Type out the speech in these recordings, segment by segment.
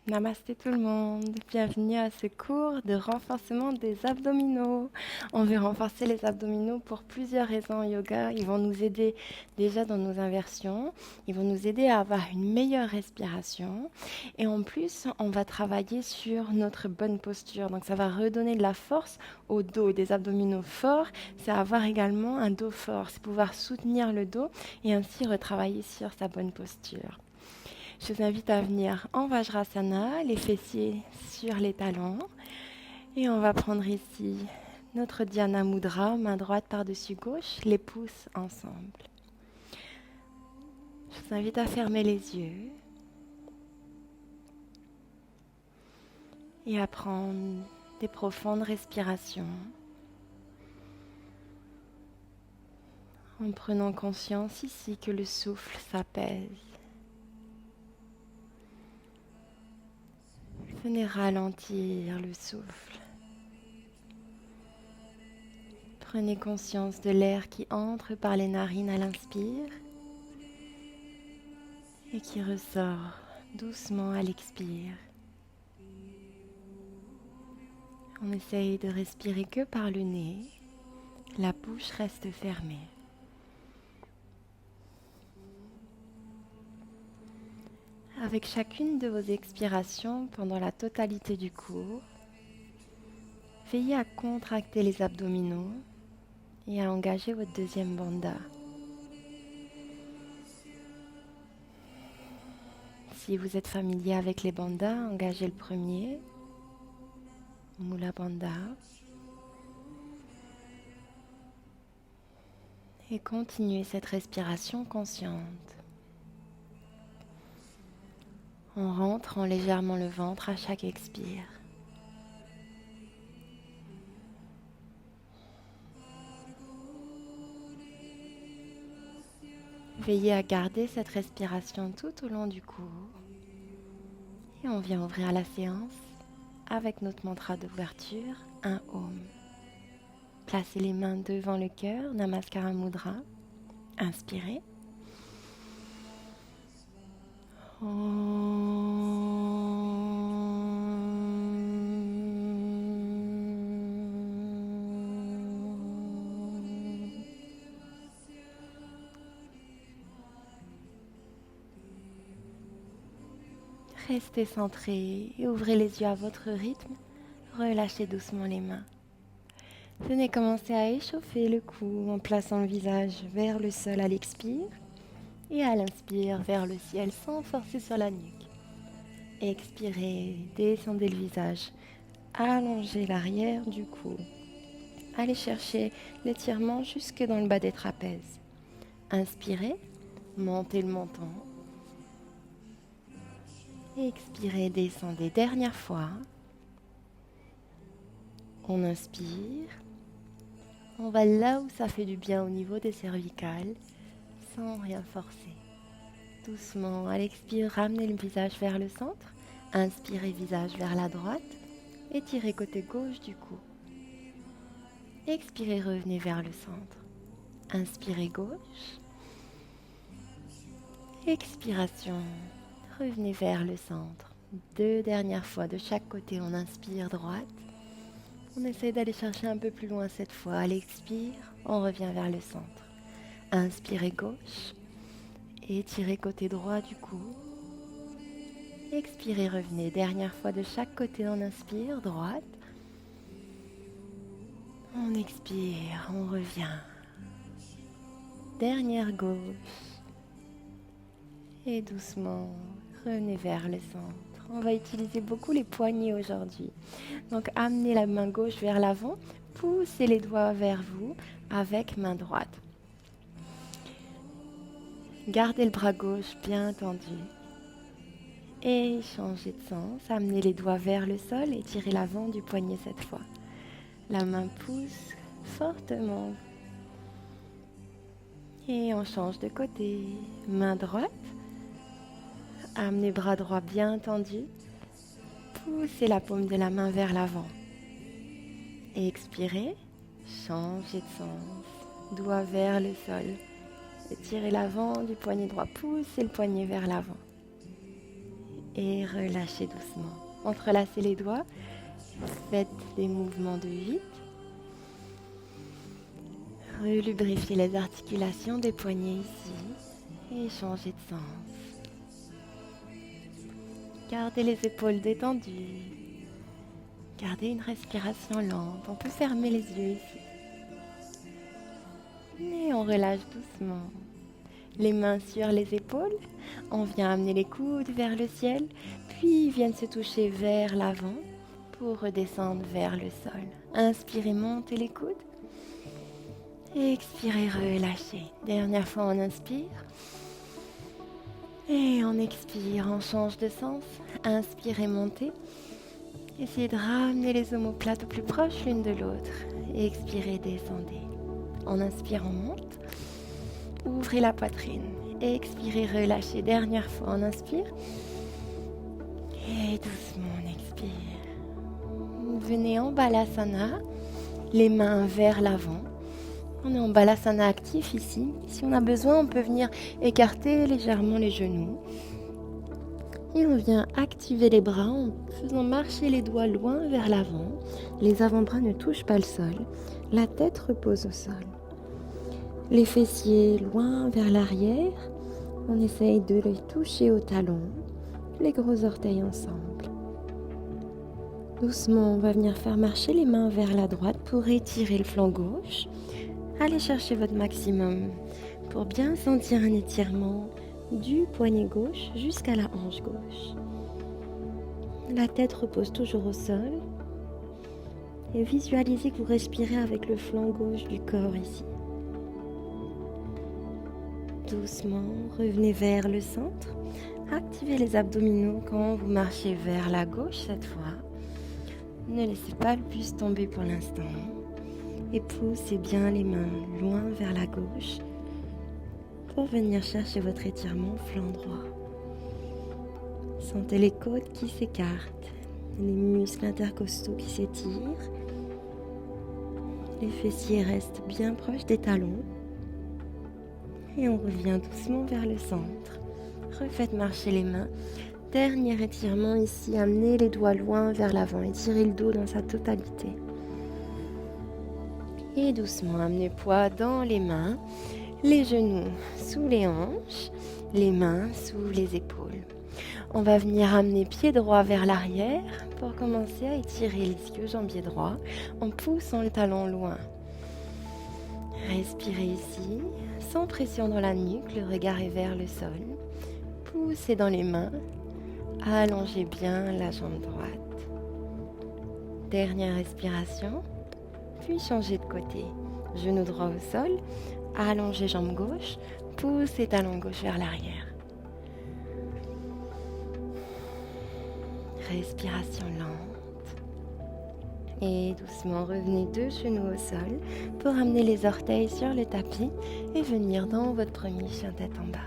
Namasté tout le monde, bienvenue à ce cours de renforcement des abdominaux. On veut renforcer les abdominaux pour plusieurs raisons en yoga. Ils vont nous aider déjà dans nos inversions, ils vont nous aider à avoir une meilleure respiration et en plus on va travailler sur notre bonne posture. Donc ça va redonner de la force au dos. Des abdominaux forts, c'est avoir également un dos fort, c'est pouvoir soutenir le dos et ainsi retravailler sur sa bonne posture. Je vous invite à venir en Vajrasana, les fessiers sur les talons. Et on va prendre ici notre Dhyana Mudra, main droite par-dessus gauche, les pouces ensemble. Je vous invite à fermer les yeux et à prendre des profondes respirations en prenant conscience ici que le souffle s'apaise. Venez ralentir le souffle. Prenez conscience de l'air qui entre par les narines à l'inspire et qui ressort doucement à l'expire. On essaye de respirer que par le nez. La bouche reste fermée. Avec chacune de vos expirations pendant la totalité du cours, veillez à contracter les abdominaux et à engager votre deuxième bandha. Si vous êtes familier avec les bandhas, engagez le premier, Mula Bandha, et continuez cette respiration consciente. En rentrant légèrement le ventre à chaque expire. Veillez à garder cette respiration tout au long du cours. Et on vient ouvrir la séance avec notre mantra d'ouverture, un Om. Placez les mains devant le cœur, Namaskara Mudra. Inspirez. Restez centré et ouvrez les yeux à votre rythme. Relâchez doucement les mains. Venez commencer à échauffer le cou en plaçant le visage vers le sol à l'expire et à l'inspire vers le ciel sans forcer sur la nuque. Expirez, descendez le visage, allongez l'arrière du cou. Allez chercher l'étirement jusque dans le bas des trapèzes. Inspirez, montez le menton. Expirez, descendez. Dernière fois. On inspire. On va là où ça fait du bien au niveau des cervicales, sans rien forcer. Doucement, à l'expire, ramenez le visage vers le centre. Inspirez, visage vers la droite. Étirez côté gauche du cou. Expirez, revenez vers le centre. Inspirez gauche. Expiration. Revenez vers le centre. 2 dernières fois de chaque côté, on inspire droite. On essaie d'aller chercher un peu plus loin cette fois. À l'expire, on revient vers le centre. Inspirez gauche. Étirez côté droit du cou. Expirez, revenez. Dernière fois de chaque côté, on inspire droite. On expire, on revient. Dernière gauche. Et doucement, revenez vers le centre. On va utiliser beaucoup les poignets aujourd'hui. Donc, amenez la main gauche vers l'avant. Poussez les doigts vers vous avec main droite. Gardez le bras gauche bien tendu. Et changez de sens. Amenez les doigts vers le sol et tirez l'avant du poignet cette fois. La main pousse fortement. Et on change de côté. Main droite. Amenez bras droit bien tendu. Poussez la paume de la main vers l'avant. Expirez. Changez de sens. Doigt vers le sol. Étirez l'avant du poignet droit. Poussez le poignet vers l'avant. et relâchez doucement. Entrelacez les doigts, faites des mouvements de 8. Relubrifiez les articulations des poignets ici et changez de sens. Gardez les épaules détendues. Gardez une respiration lente. On peut fermer les yeux ici. Et on relâche doucement. Les mains sur les épaules. On vient amener les coudes vers le ciel, puis viennent se toucher vers l'avant pour redescendre vers le sol. Inspirez, montez les coudes. Expirez, relâchez. Dernière fois, on inspire. Et on expire, on change de sens. Inspirez, montez. Essayez de ramener les omoplates au plus proche l'une de l'autre. Expirez, descendez. On inspire, on monte. Ouvrez la poitrine. Expirez, relâchez. Dernière fois, on inspire. Et doucement, on expire. Venez en Balasana. Les mains vers l'avant. On est en Balasana actif ici. Si on a besoin, on peut venir écarter légèrement les genoux. Et on vient activer les bras en faisant marcher les doigts loin vers l'avant. Les avant-bras ne touchent pas le sol. La tête repose au sol. Les fessiers loin vers l'arrière. On essaye de les toucher au talon. Les gros orteils ensemble. Doucement, on va venir faire marcher les mains vers la droite pour étirer le flanc gauche. Allez chercher votre maximum pour bien sentir un étirement du poignet gauche jusqu'à la hanche gauche. La tête repose toujours au sol. Et visualisez que vous respirez avec le flanc gauche du corps ici. Doucement, revenez vers le centre. Activez les abdominaux quand vous marchez vers la gauche cette fois. Ne laissez pas le buste tomber pour l'instant. Et poussez bien les mains loin vers la gauche pour venir chercher votre étirement flanc droit. Sentez les côtes qui s'écartent, les muscles intercostaux qui s'étirent. Les fessiers restent bien proches des talons. Et on revient doucement vers le centre. Refaites marcher les mains. Dernier étirement ici, amenez les doigts loin vers l'avant, étirez le dos dans sa totalité. Et doucement, amenez poids dans les mains, les genoux sous les hanches, les mains sous les épaules. On va venir amener pied droit vers l'arrière pour commencer à étirer l'ischio-jambier droit en poussant le talon loin. Respirez ici, sans pression dans la nuque, le regard est vers le sol. Poussez dans les mains, allongez bien la jambe droite. Dernière respiration, puis changez de côté. Genou droit au sol, allongez jambe gauche, poussez talon gauche vers l'arrière. Respiration lente. Et doucement, revenez deux genoux au sol pour amener les orteils sur le tapis et venir dans votre premier chien tête en bas.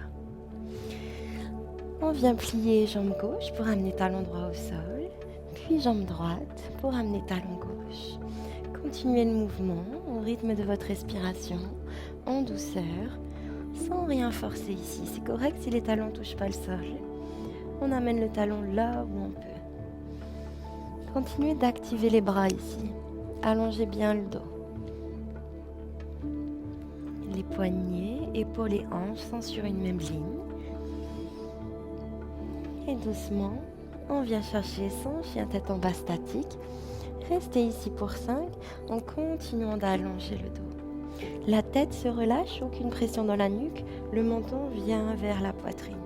On vient plier jambe gauche pour amener talon droit au sol, puis jambe droite pour amener talon gauche. Continuez le mouvement au rythme de votre respiration, en douceur, sans rien forcer ici. C'est correct si les talons ne touchent pas le sol. On amène le talon là où on peut. Continuez d'activer les bras ici. Allongez bien le dos. Les poignets, épaules et hanches sont sur une même ligne. Et doucement, on vient chercher son chien tête en bas statique. Restez ici pour 5 en continuant d'allonger le dos. La tête se relâche, aucune pression dans la nuque. Le menton vient vers la poitrine.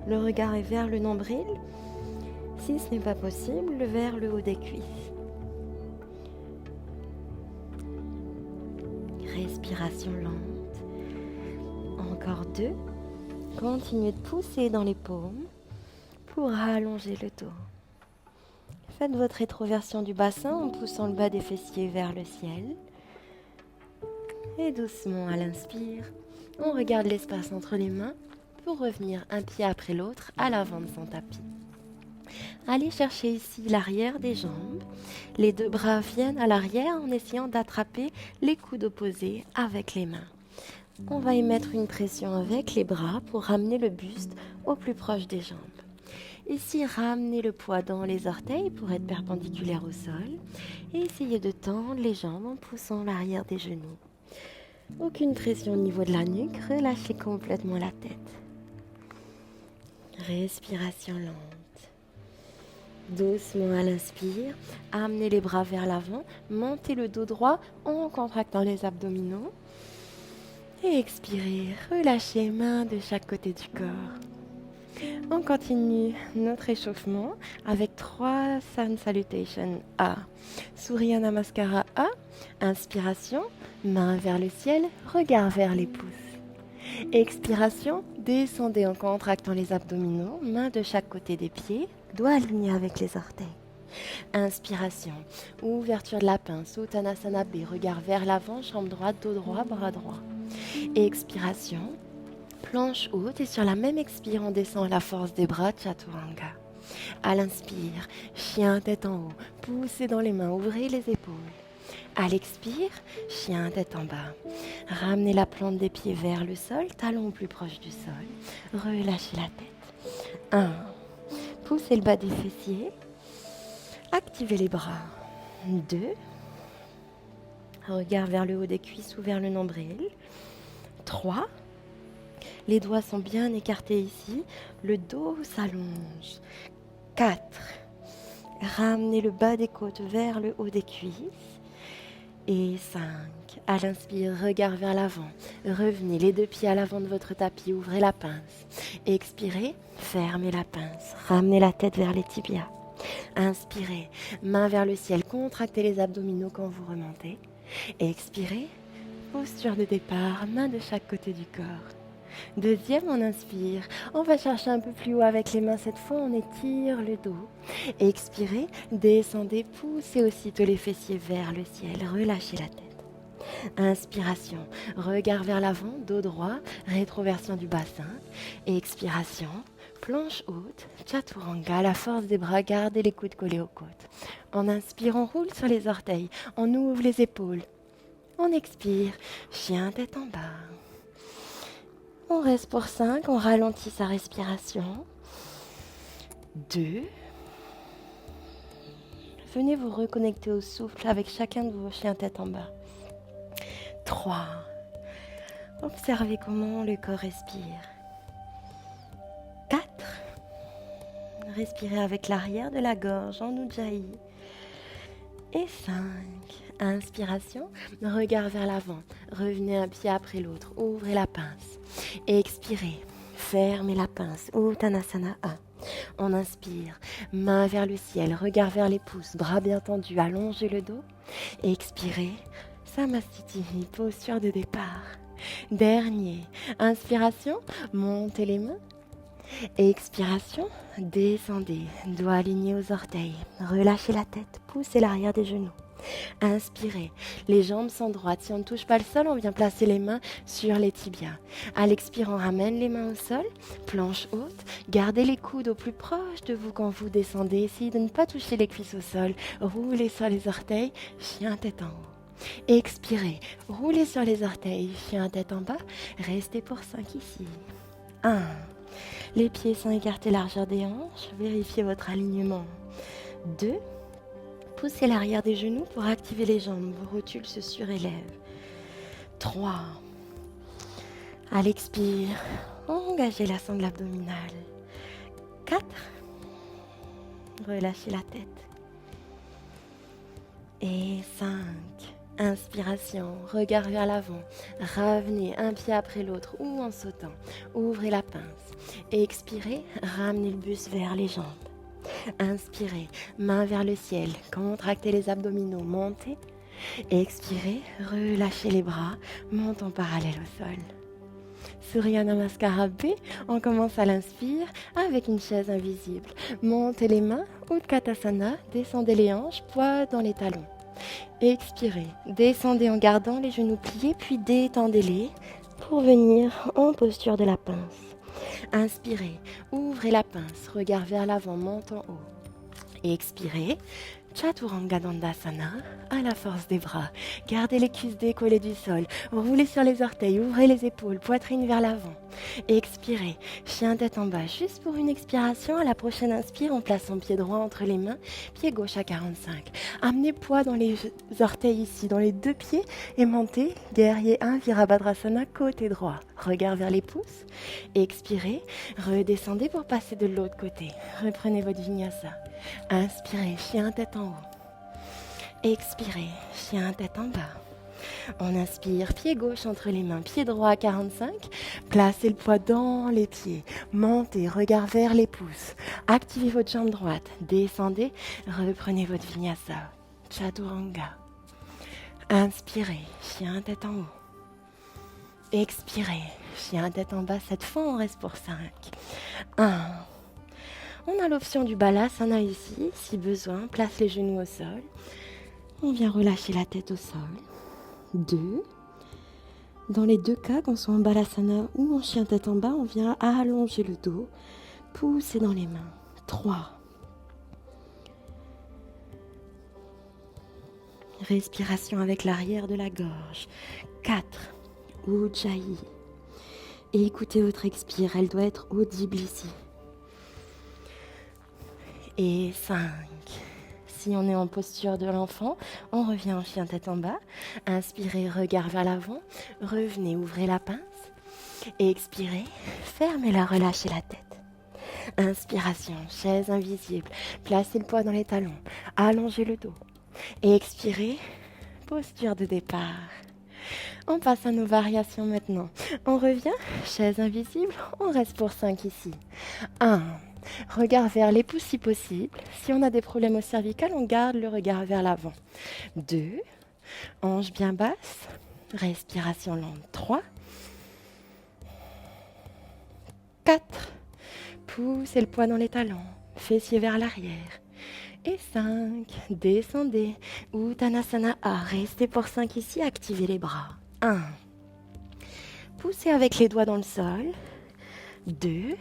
Le regard est vers le nombril. Si ce n'est pas possible, vers le haut des cuisses. Respiration lente. Encore 2. Continuez de pousser dans les paumes pour allonger le dos. Faites votre rétroversion du bassin en poussant le bas des fessiers vers le ciel. Et doucement à l'inspire, on regarde l'espace entre les mains pour revenir un pied après l'autre à l'avant de son tapis. Allez chercher ici l'arrière des jambes. Les deux bras viennent à l'arrière en essayant d'attraper les coudes opposés avec les mains. On va y mettre une pression avec les bras pour ramener le buste au plus proche des jambes. Ici, ramenez le poids dans les orteils pour être perpendiculaire au sol. Et essayez de tendre les jambes en poussant l'arrière des genoux. Aucune pression au niveau de la nuque, relâchez complètement la tête. Respiration lente. Doucement à l'inspire, amenez les bras vers l'avant, montez le dos droit en contractant les abdominaux. Et expirez, relâchez mains de chaque côté du corps. On continue notre échauffement avec 3 Sun Salutation A. Surya Namaskara A. Inspiration, main vers le ciel, regard vers les pouces. Expiration, descendez en contractant les abdominaux, main de chaque côté des pieds, doigts alignés avec les orteils. Inspiration, ouverture de la pince, Uttanasana B, regard vers l'avant, jambe droite, dos droit, bras droit. Expiration, planche haute et sur la même expire, on descend la force des bras, Chaturanga. À l'inspire, chien tête en haut, poussez dans les mains, ouvrez les épaules. À l'expire, chien tête en bas. Ramenez la plante des pieds vers le sol, talons plus proche du sol. Relâchez la tête. 1. Poussez le bas des fessiers. Activez les bras. 2. Regard vers le haut des cuisses ou vers le nombril. 3. Les doigts sont bien écartés ici. Le dos s'allonge. 4. Ramenez le bas des côtes vers le haut des cuisses. Et 5. À l'inspire, regard vers l'avant. Revenez les 2 pieds à l'avant de votre tapis, ouvrez la pince. Expirez, fermez la pince. Ramenez la tête vers les tibias. Inspirez, main vers le ciel, contractez les abdominaux quand vous remontez. Expirez, posture de départ, main de chaque côté du corps. Deuxième, on inspire. On va chercher un peu plus haut avec les mains. Cette fois, on étire le dos. Expirez, descendez, poussez aussitôt les fessiers vers le ciel. Relâchez la tête. Inspiration, regard vers l'avant, dos droit, rétroversion du bassin. Expiration, planche haute, Chaturanga, la force des bras, gardez les coudes collés aux côtes. On inspire, on roule sur les orteils. On ouvre les épaules. On expire, chien tête en bas. On reste pour 5, on ralentit sa respiration. 2. Venez vous reconnecter au souffle avec chacun de vos chiens tête en bas. 3. Observez comment le corps respire. 4. Respirez avec l'arrière de la gorge en Ujjayi. Et 5. Inspiration, regard vers l'avant. Revenez un pied après l'autre. Ouvrez la pince. Expirez. Fermez la pince. Uttanasana A. On inspire. Main vers le ciel. Regard vers les pouces. Bras bien tendus. Allongez le dos. Expirez. Samastiti. Posture de départ. Dernier. Inspiration. Montez les mains. Expiration, descendez, doigts alignés aux orteils, relâchez la tête, poussez l'arrière des genoux. Inspirez, les jambes sont droites, si on ne touche pas le sol, on vient placer les mains sur les tibias. À l'expire, on ramène les mains au sol, planche haute, gardez les coudes au plus proche de vous quand vous descendez, essayez de ne pas toucher les cuisses au sol, roulez sur les orteils, chien tête en haut. Expirez, roulez sur les orteils, chien tête en bas, restez pour 5 ici. 1. Les pieds sont écartés largeur des hanches. Vérifiez votre alignement. 2. Poussez l'arrière des genoux pour activer les jambes. Vos rotules se surélèvent. 3. À l'expire, engagez la sangle abdominale. 4. Relâchez la tête. Et 5. Inspiration, regard vers l'avant, revenez un pied après l'autre ou en sautant, ouvrez la pince. Expirez, ramenez le buste vers les jambes. Inspirez, main vers le ciel, contractez les abdominaux, montez. Expirez, relâchez les bras, montons parallèle au sol. Surya Namaskara B, on commence à l'inspire avec une chaise invisible. Montez les mains, Utkatasana, descendez les hanches, poids dans les talons. Expirez, descendez en gardant les genoux pliés, puis détendez-les pour venir en posture de la pince. Inspirez, ouvrez la pince, regard vers l'avant, monte en haut. Et expirez. Chaturanga Dandasana, à la force des bras. Gardez les cuisses décollées du sol. Roulez sur les orteils, ouvrez les épaules, poitrine vers l'avant. Et expirez. Chien tête en bas, juste pour une expiration. À la prochaine inspire, on place son pied droit entre les mains, pied gauche à 45. Amenez poids dans les orteils ici, dans les deux pieds et montez. Guerrier 1, Virabhadrasana, côté droit. Regard vers les pouces. Et expirez. Redescendez pour passer de l'autre côté. Reprenez votre vinyasa. Inspirez, chien tête en haut. Expirez, chien tête en bas. On inspire, pied gauche entre les mains, pied droit à 45. Placez le poids dans les pieds. Montez, regard vers les pouces. Activez votre jambe droite. Descendez, reprenez votre vinyasa. Chaturanga. Inspirez, chien tête en haut. Expirez, chien tête en bas. Cette fois, on reste pour 5. 1. On a l'option du balasana ici, si besoin, place les genoux au sol. On vient relâcher la tête au sol. 2. Dans les deux cas, qu'on soit en balasana ou en chien tête en bas, on vient allonger le dos, pousser dans les mains. 3. Respiration avec l'arrière de la gorge. 4. Ujjayi. Et écoutez votre expire, elle doit être audible ici. Et 5. Si on est en posture de l'enfant, on revient en chien tête en bas. Inspirez, regard vers l'avant. Revenez, ouvrez la pince. Et expirez, fermez-la, relâchez la tête. Inspiration, chaise invisible. Placez le poids dans les talons. Allongez le dos. Et expirez, posture de départ. On passe à nos variations maintenant. On revient, chaise invisible. On reste pour 5 ici. 1. Regard vers les pouces si possible. Si on a des problèmes au cervical, on garde le regard vers l'avant. 2. Hanche bien basse. Respiration lente. 3. 4. Poussez le poids dans les talons. Fessiers vers l'arrière. Et 5. Descendez. Uttanasana A. Restez pour 5 ici. Activez les bras. 1. Poussez avec les doigts dans le sol. 2.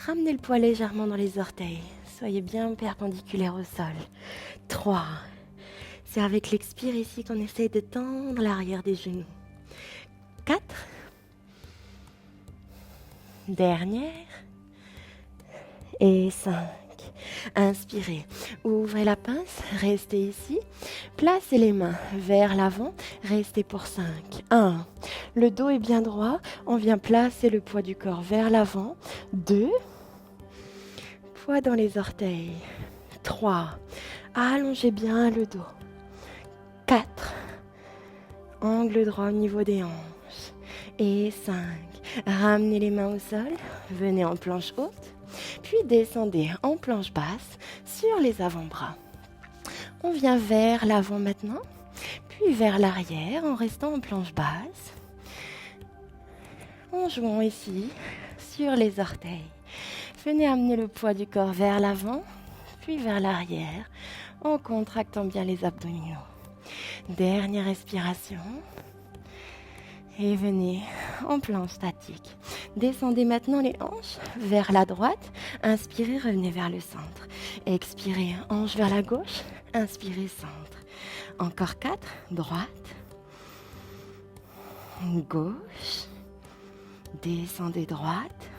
Ramenez le poids légèrement dans les orteils. Soyez bien perpendiculaire au sol. 3. C'est avec l'expire ici qu'on essaye de tendre l'arrière des genoux. 4. Dernière. Et 5. Inspirez. Ouvrez la pince. Restez ici. Placez les mains vers l'avant. Restez pour 5. 1. Le dos est bien droit. On vient placer le poids du corps vers l'avant. 2. Poids dans les orteils. 3. Allongez bien le dos. 4. Angle droit au niveau des hanches. Et 5. Ramenez les mains au sol. Venez en planche haute. Puis descendez en planche basse sur les avant-bras. On vient vers l'avant maintenant. Puis vers l'arrière en restant en planche basse. En jouant ici sur les orteils. Venez amener le poids du corps vers l'avant, puis vers l'arrière, en contractant bien les abdominaux. Dernière respiration. Et venez en planche statique. Descendez maintenant les hanches vers la droite. Inspirez, revenez vers le centre. Expirez, hanche vers la gauche. Inspirez, centre. Encore 4. Droite. Gauche. Descendez droite.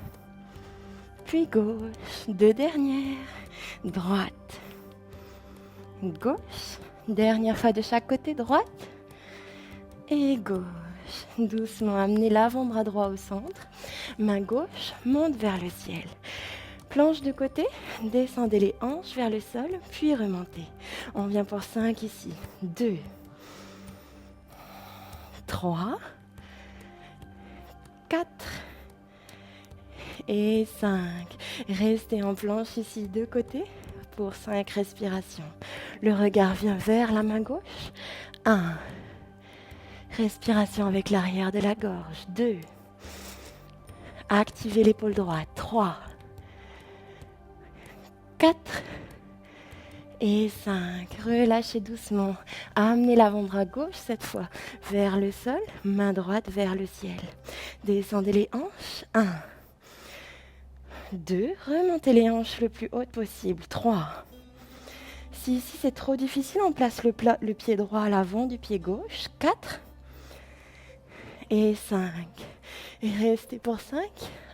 Puis gauche. 2 dernières. Droite. Gauche. Dernière fois de chaque côté. Droite. Et gauche. Doucement, amenez l'avant-bras droit au centre. Main gauche, monte vers le ciel. Planche de côté, descendez les hanches vers le sol, puis remontez. On vient pour 5 ici. 2, 3, 4 et 5. Restez en planche ici de côté pour 5 respirations. Le regard vient vers la main gauche. 1. Respiration avec l'arrière de la gorge. 2. Activez l'épaule droite. 3. 4. Et 5. Relâchez doucement. Amenez l'avant-bras gauche cette fois vers le sol. Main droite vers le ciel. Descendez les hanches. 1. 2. Remontez les hanches le plus haut possible. 3. Si ici c'est trop difficile, on place le pied droit à l'avant du pied gauche. 4 et 5. Et restez pour 5.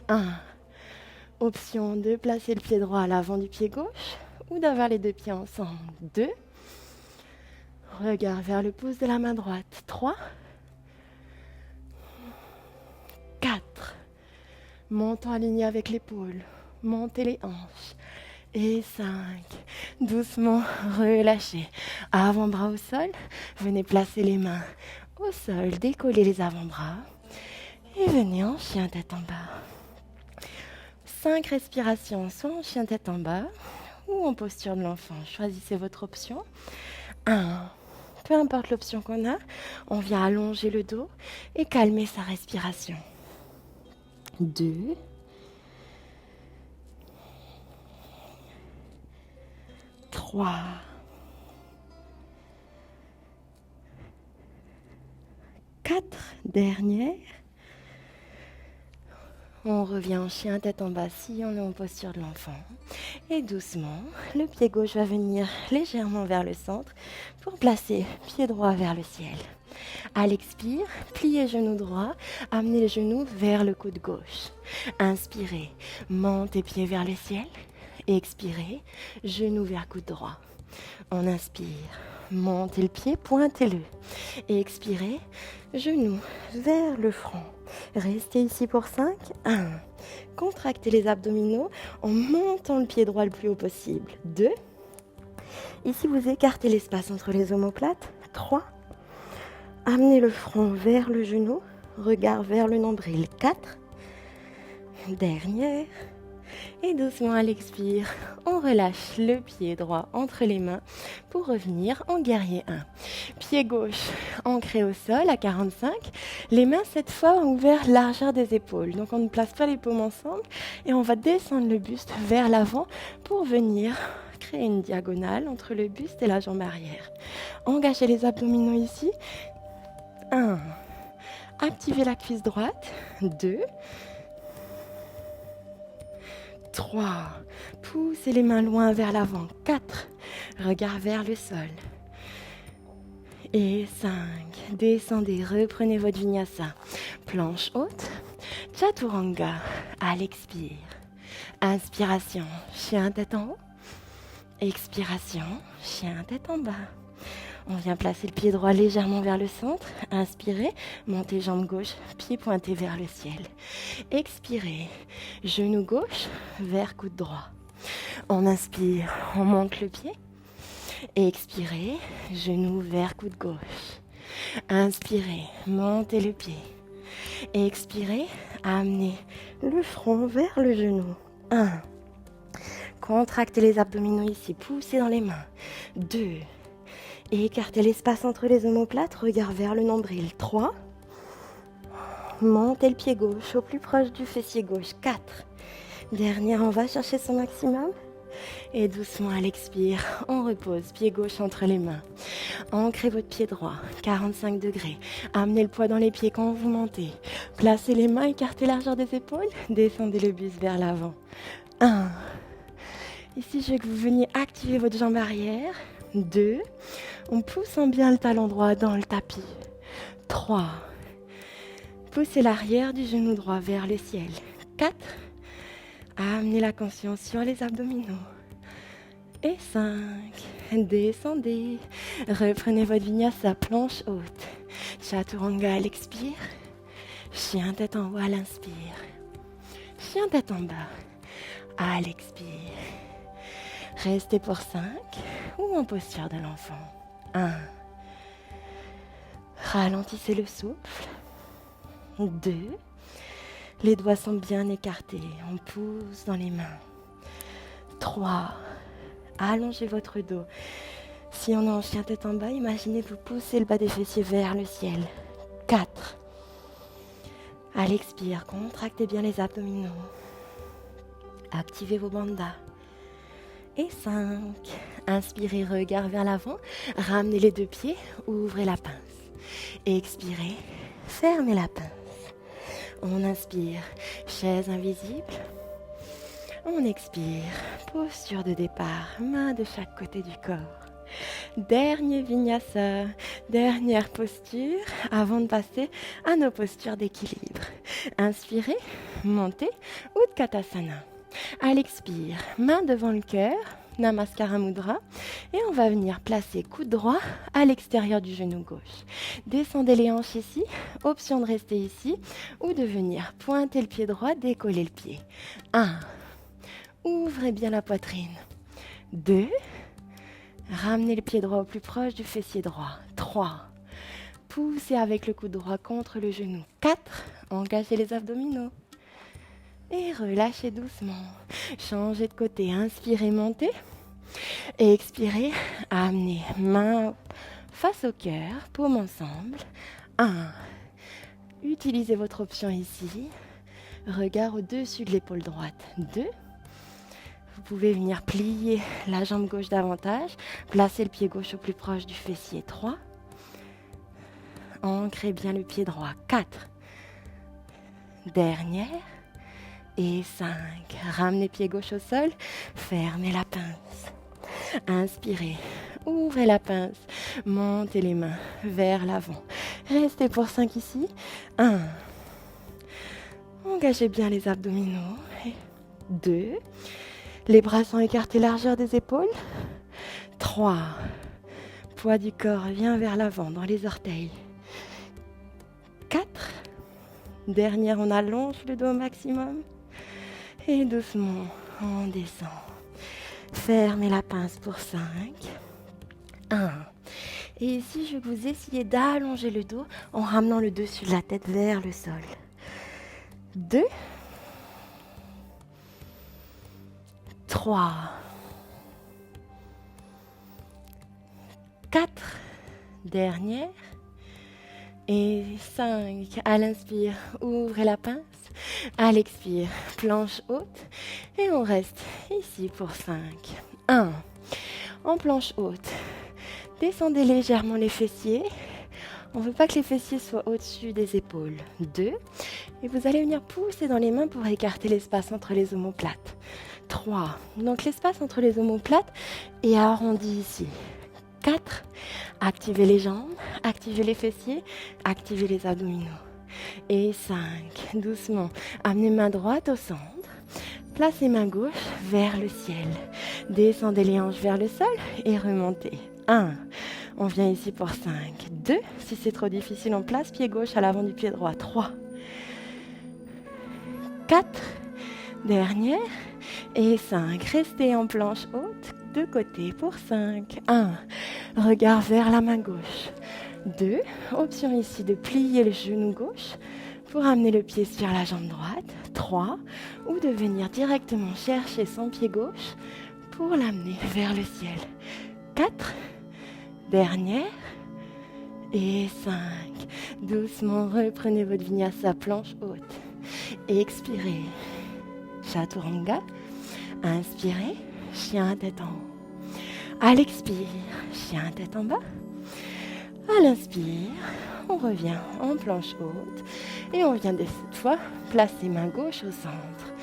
1. Option de placer le pied droit à l'avant du pied gauche ou d'avoir les deux pieds ensemble. 2. Regard vers le pouce de la main droite. 3. 4. Montons aligné avec l'épaule. Montez les hanches. Et 5. Doucement, relâchez. Avant-bras au sol. Venez placer les mains au sol. Décollez les avant-bras. Et venez en chien tête en bas. 5 respirations, soit en chien tête en bas ou en posture de l'enfant. Choisissez votre option. 1. Peu importe l'option qu'on a, on vient allonger le dos et calmer sa respiration. 2. 3. 4. Dernière. On revient en chien tête en bas si on est en posture de l'enfant. Et doucement, le pied gauche va venir légèrement vers le centre pour placer pied droit vers le ciel. À l'expire, pliez genou droit, amenez les genoux vers le coude gauche. Inspirez, montez pied vers le ciel. Expirez, genou vers coude droit. On inspire, montez le pied, pointez-le. Et expirez, genou vers le front. Restez ici pour 5. 1. Contractez les abdominaux en montant le pied droit le plus haut possible. 2. Ici, vous écartez l'espace entre les omoplates. 3. Amenez le front vers le genou, regard vers le nombril. 4. Dernière. Et doucement à l'expire, on relâche le pied droit entre les mains pour revenir en guerrier 1. Pied gauche ancré au sol à 45. Les mains cette fois ouvertes largeur des épaules. Donc on ne place pas les paumes ensemble et on va descendre le buste vers l'avant pour venir créer une diagonale entre le buste et la jambe arrière. Engagez les abdominaux ici. 1. Activez la cuisse droite. 2. 3. Poussez les mains loin vers l'avant. 4. Regard vers le sol. Et 5. Descendez, reprenez votre vinyasa. Planche haute. Chaturanga. À l'expire. Inspiration, chien tête en haut. Expiration, chien tête en bas. On vient placer le pied droit légèrement vers le centre. Inspirez, montez jambe gauche, pied pointé vers le ciel. Expirez, genou gauche vers coude droit. On inspire, on monte le pied. Expirez, genou vers coude gauche. Inspirez, montez le pied. Expirez, amenez le front vers le genou. 1. Contractez les abdominaux ici, poussez dans les mains. 2. Et écartez l'espace entre les omoplates, regard vers le nombril. 3. Montez le pied gauche au plus proche du fessier gauche. 4. Dernière, on va chercher son maximum. Et doucement à l'expire, on repose, pied gauche entre les mains. Ancrez votre pied droit, 45 degrés. Amenez le poids dans les pieds quand vous montez. Placez les mains, écartez largeur des épaules. Descendez le buste vers l'avant. 1. Ici, je veux que vous veniez activer votre jambe arrière. 2. On pousse bien le talon droit dans le tapis. 3. Poussez l'arrière du genou droit vers le ciel. 4. Amenez la conscience sur les abdominaux. Et 5. Descendez. Reprenez votre vinyasa, planche haute. Chaturanga à l'expire. Chien tête en haut à l'inspire. Chien tête en bas à l'expire. Restez pour 5 ou en posture de l'enfant. 1. Ralentissez le souffle. 2. Les doigts sont bien écartés. On pousse dans les mains. 3. Allongez votre dos. Si on est en chien tête en bas, imaginez vous pousser le bas des fessiers vers le ciel. 4. À l'expire, contractez bien les abdominaux. Activez vos bandas. Et 5. Inspirez, regard vers l'avant. Ramenez les deux pieds, ouvrez la pince. Expirez, fermez la pince. On inspire, chaise invisible. On expire, posture de départ, main de chaque côté du corps. Dernier vinyasa, dernière posture avant de passer à nos postures d'équilibre. Inspirez, montez, Utkatasana. À l'expire, main devant le cœur, Namaskara Mudra, et on va venir placer coude droit à l'extérieur du genou gauche. Descendez les hanches ici, option de rester ici, ou de venir pointer le pied droit, décoller le pied. 1. Ouvrez bien la poitrine. 2. Ramenez le pied droit au plus proche du fessier droit. 3. Poussez avec le coude droit contre le genou. 4. Engagez les abdominaux. Et relâchez doucement. Changez de côté. Inspirez, montez. Et expirez, amenez main face au cœur, paumes ensemble. 1. Utilisez votre option ici. Regard au-dessus de l'épaule droite. 2. Vous pouvez venir plier la jambe gauche davantage. Placez le pied gauche au plus proche du fessier. 3. Ancrez bien le pied droit. 4. Dernière. Et 5. Ramenez pied gauche au sol. Fermez la pince. Inspirez. Ouvrez la pince. Montez les mains vers l'avant. Restez pour 5 ici. 1. Engagez bien les abdominaux. 2. Les bras sont écartés, largeur des épaules. 3. Poids du corps vient vers l'avant dans les orteils. 4. Dernière, on allonge le dos au maximum. Et doucement, on descend. Fermez la pince pour 5. 1. Et ici, je vais vous essayer d'allonger le dos en ramenant le dessus de la tête vers le sol. 2. 3. 4. Dernière. Et 5. À l'inspire, ouvrez la pince. À l'expire, planche haute. Et on reste ici pour 5. 1. En planche haute. Descendez légèrement les fessiers. On ne veut pas que les fessiers soient au-dessus des épaules. 2. Et vous allez venir pousser dans les mains pour écarter l'espace entre les omoplates. 3. Donc l'espace entre les omoplates est arrondi ici. 4. Activez les jambes, activez les fessiers, activez les abdominaux. Et 5. Doucement, amenez main droite au centre. Placez main gauche vers le ciel. Descendez les hanches vers le sol et remontez. 1. On vient ici pour 5. 2. Si c'est trop difficile, on place pied gauche à l'avant du pied droit. 3. 4. Dernière. Et 5. Restez en planche haute de côté pour 5. 1. Regard vers la main gauche. 2. Option ici de plier le genou gauche pour amener le pied sur la jambe droite. 3. Ou de venir directement chercher son pied gauche pour l'amener vers le ciel. 4. Dernière. Et 5. Doucement, reprenez votre vinyasa planche haute. Expirez. Chaturanga. Inspirez. Chien tête en haut. À l'expire, chien tête en bas. À l'inspire, on revient en planche haute. Et on vient de cette fois placer main gauche au centre.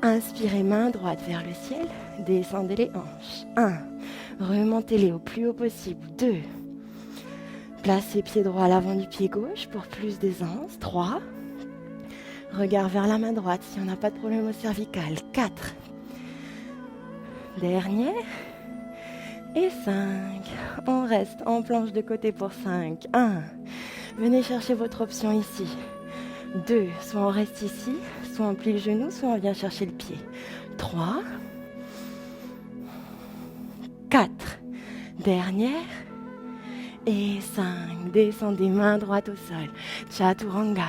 Inspirez, main droite vers le ciel. Descendez les hanches. 1. Remontez-les au plus haut possible. 2. Placez pied droit à l'avant du pied gauche pour plus d'aisance. 3. Regard vers la main droite si on n'a pas de problème au cervical. 4. Dernière. Et 5. On reste en planche de côté pour 5. 1. Venez chercher votre option ici. 2. Soit on reste ici, soit on plie le genou, soit on vient chercher le pied. 3. 4. Dernière. Et 5. Descendez main droite au sol. Chaturanga.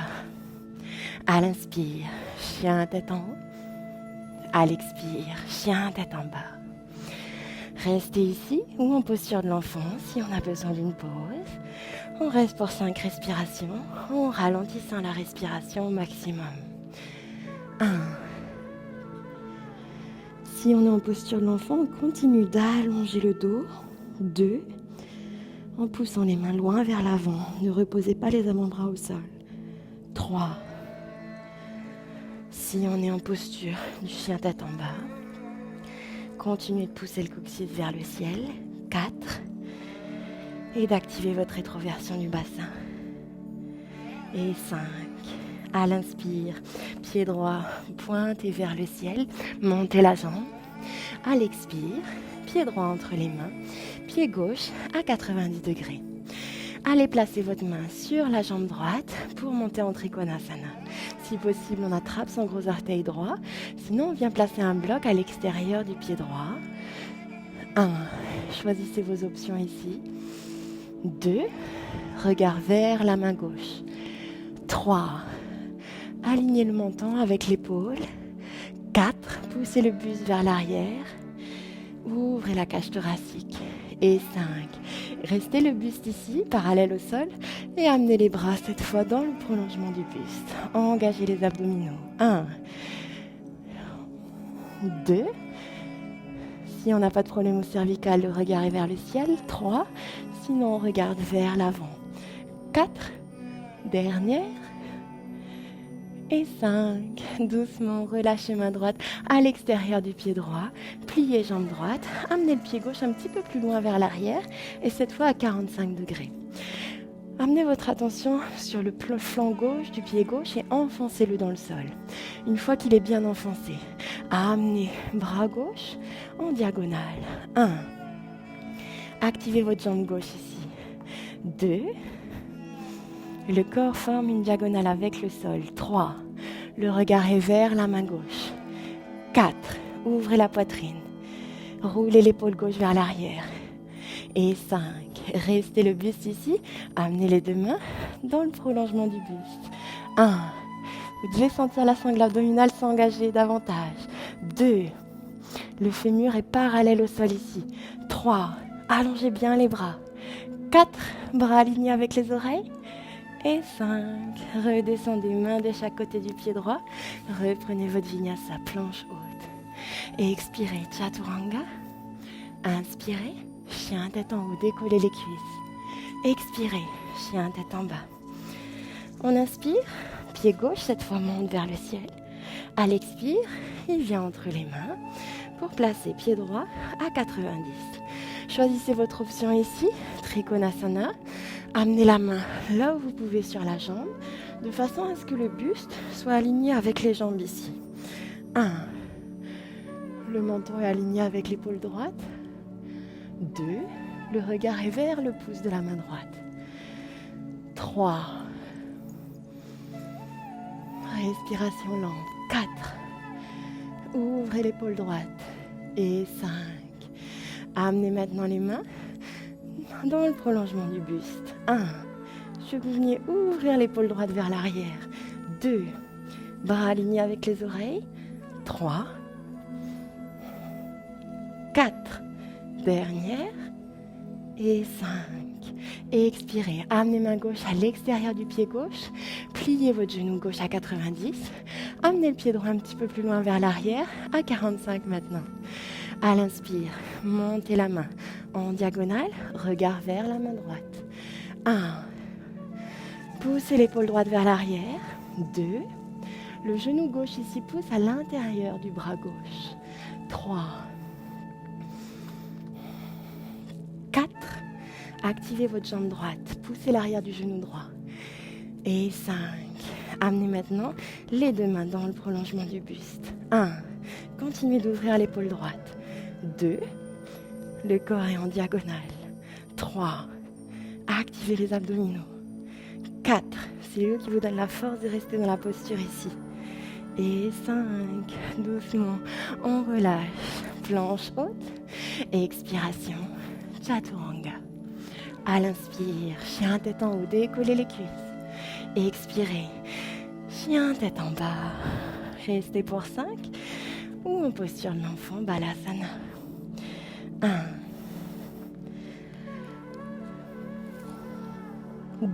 À l'inspire, chien tête en haut. À l'expire, chien tête en bas. Restez ici ou en posture de l'enfant si on a besoin d'une pause. On reste pour 5 respirations en ralentissant la respiration au maximum. 1. Si on est en posture de l'enfant, on continue d'allonger le dos. 2. En poussant les mains loin vers l'avant. Ne reposez pas les avant-bras au sol. 3. Si on est en posture du chien tête en bas, Continuez de pousser le coccyx vers le ciel. 4. Et d'activer votre rétroversion du bassin. Et 5. À l'inspire, pied droit pointé vers le ciel, montez la jambe. À l'expire, pied droit entre les mains, pied gauche à 90 degrés. Allez placer votre main sur la jambe droite pour monter en Trikonasana. Si possible, on attrape son gros orteil droit. Sinon, on vient placer un bloc à l'extérieur du pied droit. 1. Choisissez vos options ici. 2. Regard vers la main gauche. 3. Alignez le menton avec l'épaule. 4. Poussez le buste vers l'arrière. Ouvrez la cage thoracique. Et 5. Restez le buste ici, parallèle au sol. Et amenez les bras cette fois dans le prolongement du buste. Engagez les abdominaux. 1. 2. Si on n'a pas de problème au cervical, le regard est vers le ciel. 3. Sinon, on regarde vers l'avant. 4. Dernière. Et 5. Doucement, relâchez main droite à l'extérieur du pied droit. Pliez jambe droite. Amenez le pied gauche un petit peu plus loin vers l'arrière. Et cette fois à 45 degrés. Amenez votre attention sur le flanc gauche du pied gauche et enfoncez-le dans le sol. Une fois qu'il est bien enfoncé, amenez bras gauche en diagonale. 1. Activez votre jambe gauche ici. 2. Le corps forme une diagonale avec le sol. 3. Le regard est vers la main gauche. 4. Ouvrez la poitrine. Roulez l'épaule gauche vers l'arrière. Et 5. Restez le buste ici. Amenez les deux mains dans le prolongement du buste. 1. Vous devez sentir la sangle abdominale s'engager davantage. 2. Le fémur est parallèle au sol ici. 3. Allongez bien les bras. 4. Bras alignés avec les oreilles. Et 5. Redescendez mains de chaque côté du pied droit. Reprenez votre vinyasa, planche haute. Et expirez, chaturanga. Inspirez, chien tête en haut, décollez les cuisses. Expirez, chien tête en bas. On inspire, pied gauche, cette fois monte vers le ciel. À l'expire, il vient entre les mains pour placer pied droit à 90. Choisissez votre option ici, Trikonasana. Amenez la main là où vous pouvez sur la jambe, de façon à ce que le buste soit aligné avec les jambes ici. 1. Le menton est aligné avec l'épaule droite. 2. Le regard est vers le pouce de la main droite. 3. Respiration lente. 4. Ouvrez l'épaule droite. Et 5. Amenez maintenant les mains dans le prolongement du buste. 1. Cheminez, ouvrir l'épaule droite vers l'arrière. 2. Bras alignés avec les oreilles. 3. 4. Dernière. Et 5. Et expirez. Amenez main gauche à l'extérieur du pied gauche. Pliez votre genou gauche à 90. Amenez le pied droit un petit peu plus loin vers l'arrière. À 45 maintenant. À l'inspire, montez la main en diagonale, regard vers la main droite. 1. Poussez l'épaule droite vers l'arrière. 2. Le genou gauche ici pousse à l'intérieur du bras gauche. 3. 4. Activez votre jambe droite. Poussez l'arrière du genou droit. Et 5. Amenez maintenant les deux mains dans le prolongement du buste. 1. Continuez d'ouvrir l'épaule droite. 2. Le corps est en diagonale. 3. Activez les abdominaux. 4. C'est eux qui vous donnent la force de rester dans la posture ici. Et 5. Doucement, on relâche. Planche haute. Expiration. Chaturanga. À l'inspire, chien tête en haut, décollez les cuisses. Expirez. Chien tête en bas. Restez pour 5. Ou en posture de l'enfant, Balasana. 1.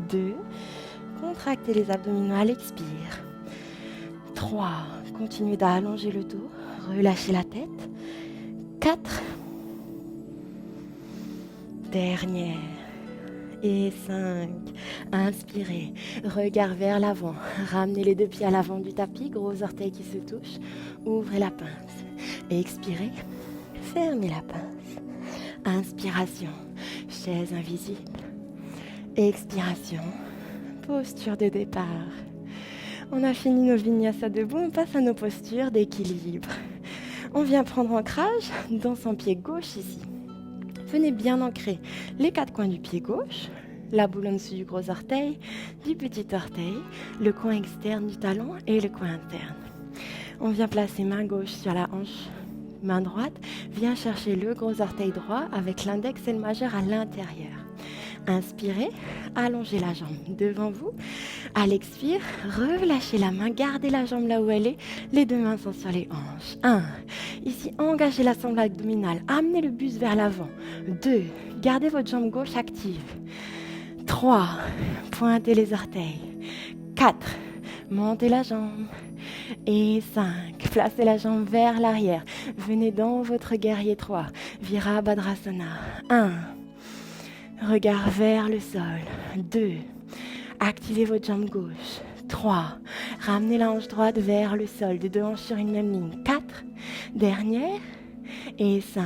2. Contractez les abdominaux à l'expire. 3. Continuez d'allonger le dos. Relâchez la tête. 4. Dernière. Et 5. Inspirez. Regard vers l'avant. Ramenez les deux pieds à l'avant du tapis. Gros orteils qui se touchent. Ouvrez la pince. Expirez. fermez la pince. Inspiration, chaise invisible. Expiration, posture de départ. On a fini nos vinyasa debout, on passe à nos postures d'équilibre. On vient prendre ancrage dans son pied gauche ici. Venez bien ancrer les 4 coins du pied gauche, la boule en dessous du gros orteil, du petit orteil, le coin externe du talon et le coin interne. On vient placer main gauche sur la hanche, main droite vient chercher le gros orteil droit avec l'index et le majeur à l'intérieur. Inspirez, allongez la jambe devant vous. À l'expire, relâchez la main, gardez la jambe là où elle est. Les 2 mains sont sur les hanches. 1. Ici, engagez la sangle abdominale. Amenez le buste vers l'avant. 2. Gardez votre jambe gauche active. 3. Pointez les orteils. 4. Montez la jambe. Et 5. Placez la jambe vers l'arrière. Venez dans votre guerrier 3. Virabhadrasana. 1. Regard vers le sol. 2. Activez votre jambe gauche. 3. Ramenez la hanche droite vers le sol. Les 2 hanches sur une même ligne. 4. Dernière. Et 5.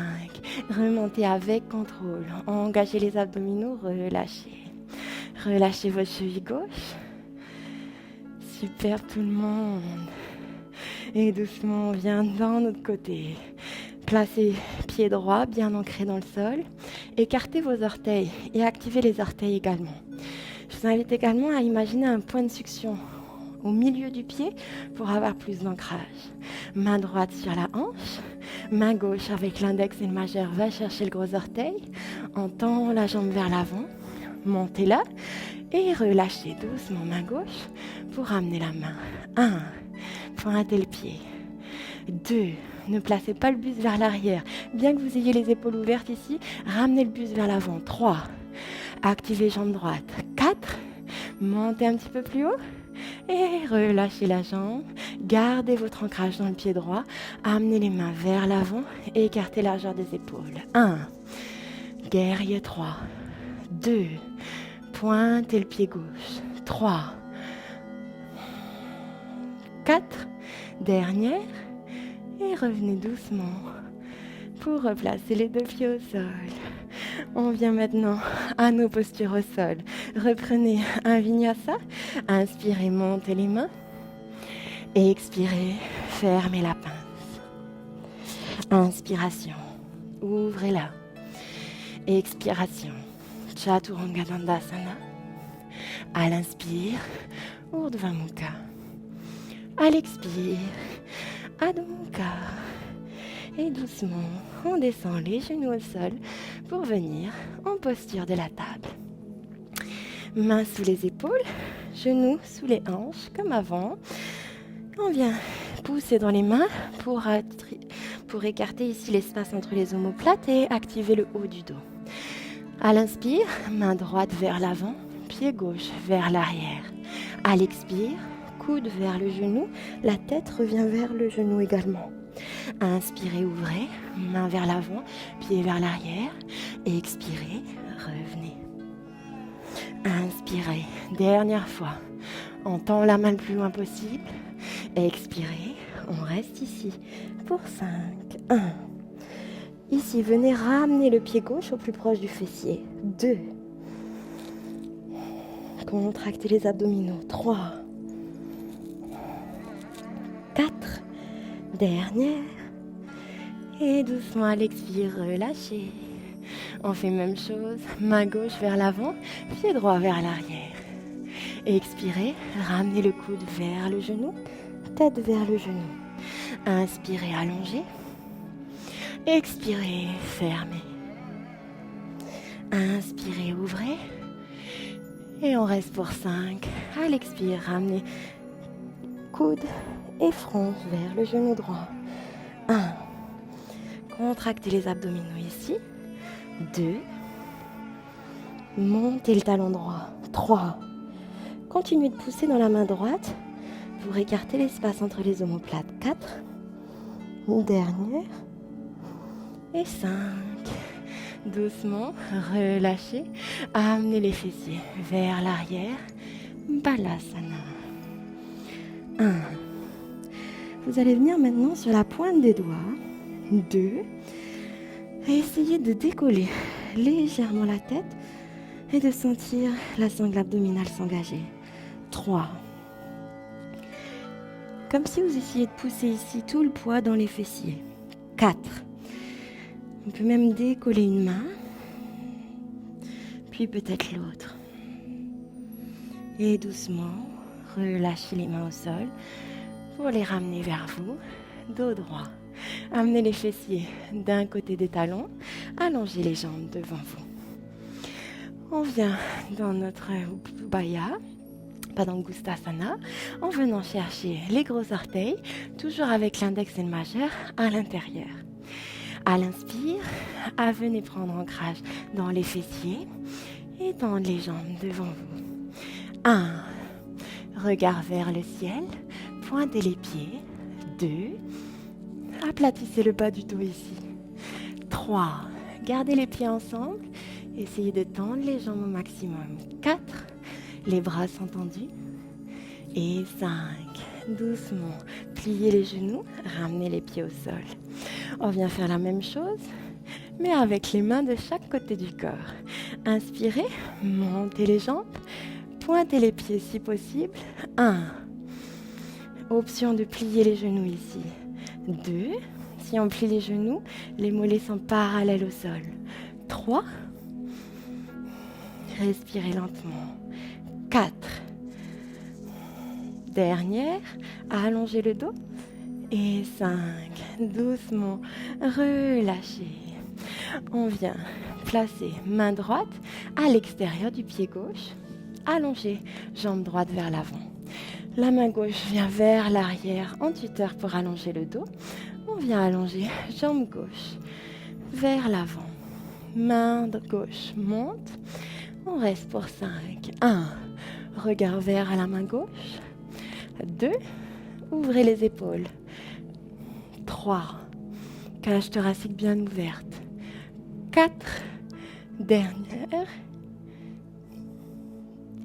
Remontez avec contrôle. Engagez les abdominaux. Relâchez. Relâchez votre cheville gauche. Super tout le monde. Et doucement, on vient dans notre côté. Placez pied droit bien ancré dans le sol. Écartez vos orteils et activez les orteils également. Je vous invite également à imaginer un point de succion au milieu du pied pour avoir plus d'ancrage. Main droite sur la hanche. Main gauche avec l'index et le majeur va chercher le gros orteil. On tend la jambe vers l'avant. Montez-la et relâchez doucement main gauche pour ramener la main. 1. Pointez le pied. 2. Ne placez pas le buste vers l'arrière. Bien que vous ayez les épaules ouvertes ici, ramenez le buste vers l'avant. 3. Activez jambe droite. 4. Montez un petit peu plus haut. Et relâchez la jambe. Gardez votre ancrage dans le pied droit. Amenez les mains vers l'avant. Et écartez la largeur des épaules. 1. Guerrier 3. 2. Pointez le pied gauche. 3. 4. Dernière. Et revenez doucement pour replacer les 2 pieds au sol. On vient maintenant à nos postures au sol. Reprenez un vinyasa. Inspirez, montez les mains. Et expirez, fermez la pince. Inspiration, ouvrez-la. Expiration, Chaturanga Dandasana. À l'inspire, Urdhva Mukha. À l'expire, Adho Mukha. Et doucement, on descend les genoux au sol pour venir en posture de la table. Mains sous les épaules, genoux sous les hanches comme avant. On vient pousser dans les mains pour écarter ici l'espace entre les omoplates et activer le haut du dos. À l'inspire, main droite vers l'avant, pied gauche vers l'arrière. À l'expire, coude vers le genou, la tête revient vers le genou également. Inspirez, ouvrez, main vers l'avant, pied vers l'arrière. Expirez, revenez. Inspirez, dernière fois. On tend la main le plus loin possible. Expirez, on reste ici pour 5. 1. Ici, venez ramener le pied gauche au plus proche du fessier. 2. Contractez les abdominaux. 3. 4. Dernière. Et doucement à l'expire, relâchez. On fait même chose, main gauche vers l'avant, pied droit vers l'arrière. Expirez, ramenez le coude vers le genou, tête vers le genou. Inspirez, allongez. Expirez, fermez. Inspirez, ouvrez. Et on reste pour 5. À l'expire, ramenez coude et front vers le genou droit. 1. Contractez les abdominaux ici. 2. Montez le talon droit. 3. Continuez de pousser dans la main droite pour écarter l'espace entre les omoplates. 4. Dernière. Et 5. Doucement, relâchez. Amenez les fessiers vers l'arrière. Balasana. 1. Vous allez venir maintenant sur la pointe des doigts. 2. Et essayez de décoller légèrement la tête et de sentir la sangle abdominale s'engager. 3. Comme si vous essayez de pousser ici tout le poids dans les fessiers. 4. On peut même décoller une main, puis peut-être l'autre. Et doucement, relâchez les mains au sol pour les ramener vers vous, dos droit. Amenez les fessiers d'un côté des talons, allongez les jambes devant vous. On vient dans notre Ubaya, Padangusthasana, en venant chercher les gros orteils, toujours avec l'index et le majeur à l'intérieur. À l'inspire, venez prendre ancrage dans les fessiers et dans les jambes devant vous. 1. Regard vers le ciel, pointez les pieds. 2. Aplatissez le bas du dos ici. 3. Gardez les pieds ensemble. Essayez de tendre les jambes au maximum. 4. Les bras sont tendus. Et 5. Doucement, pliez les genoux, ramenez les pieds au sol. On vient faire la même chose, mais avec les mains de chaque côté du corps. Inspirez, montez les jambes, pointez les pieds si possible. 1. Option de plier les genoux ici. 2. Si on plie les genoux, les mollets sont parallèles au sol. 3. Respirez lentement. 4. Dernière, allongez le dos. Et 5. Doucement, relâchez. On vient placer main droite à l'extérieur du pied gauche. Allongez, jambe droite vers l'avant. La main gauche vient vers l'arrière en tuteur pour allonger le dos. On vient allonger jambe gauche vers l'avant. Main gauche monte. On reste pour 5. 1. Regard vers la main gauche. 2. Ouvrez les épaules. 3. Cage thoracique bien ouverte. 4. Dernière.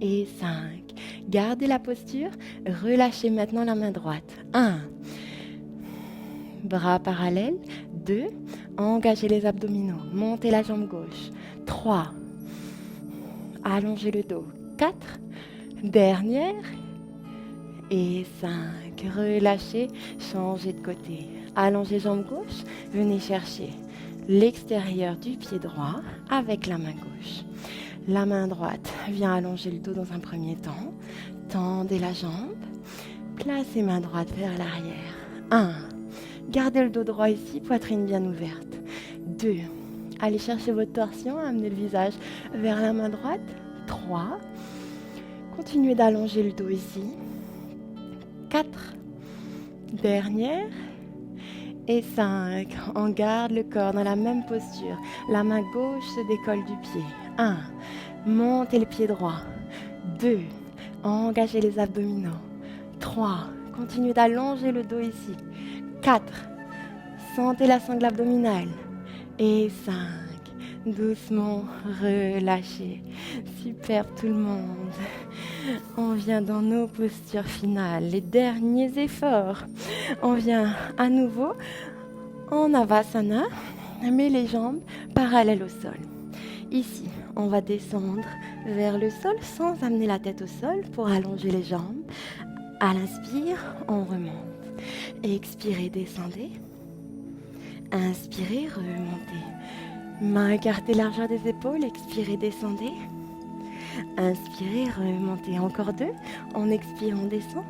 Et 5. Gardez la posture. Relâchez maintenant la main droite. 1. Bras parallèles. 2. Engagez les abdominaux. Montez la jambe gauche. 3. Allongez le dos. 4. Dernière. Et 5. Relâchez. Changez de côté. Allongez jambe gauche. Venez chercher l'extérieur du pied droit avec la main gauche. La main droite vient allonger le dos dans un premier temps. Tendez la jambe. Placez main droite vers l'arrière. 1. Gardez le dos droit ici, poitrine bien ouverte. 2. Allez chercher votre torsion, amenez le visage vers la main droite. 3. Continuez d'allonger le dos ici. 4. Dernière. Et 5. On garde le corps dans la même posture. La main gauche se décolle du pied. 1. Montez le pied droit. 2. Engagez les abdominaux. 3. Continuez d'allonger le dos ici. 4. Sentez la sangle abdominale. Et 5. Doucement, relâchez. Super tout le monde. On vient dans nos postures finales, les derniers efforts. On vient à nouveau en Avasana, mais les jambes parallèles au sol. Ici, on va descendre vers le sol sans amener la tête au sol pour allonger les jambes. À l'inspire, on remonte. Expirez, descendez. Inspirez, remontez. Main écartée, largeur des épaules. Expirez, descendez. Inspirez, remontez. Encore 2. On expire, on descend.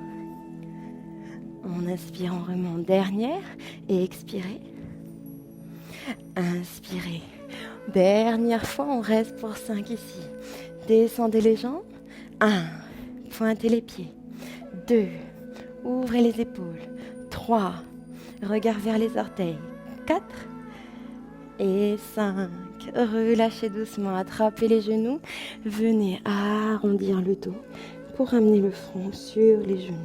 On inspire, on remonte. Dernière. Et expirez. Inspirez. Dernière fois, on reste pour 5 ici. Descendez les jambes. 1. Pointez les pieds. 2. Ouvrez les épaules. 3. Regard vers les orteils. 4. Et 5. Relâchez doucement. Attrapez les genoux. Venez arrondir le dos pour amener le front sur les genoux.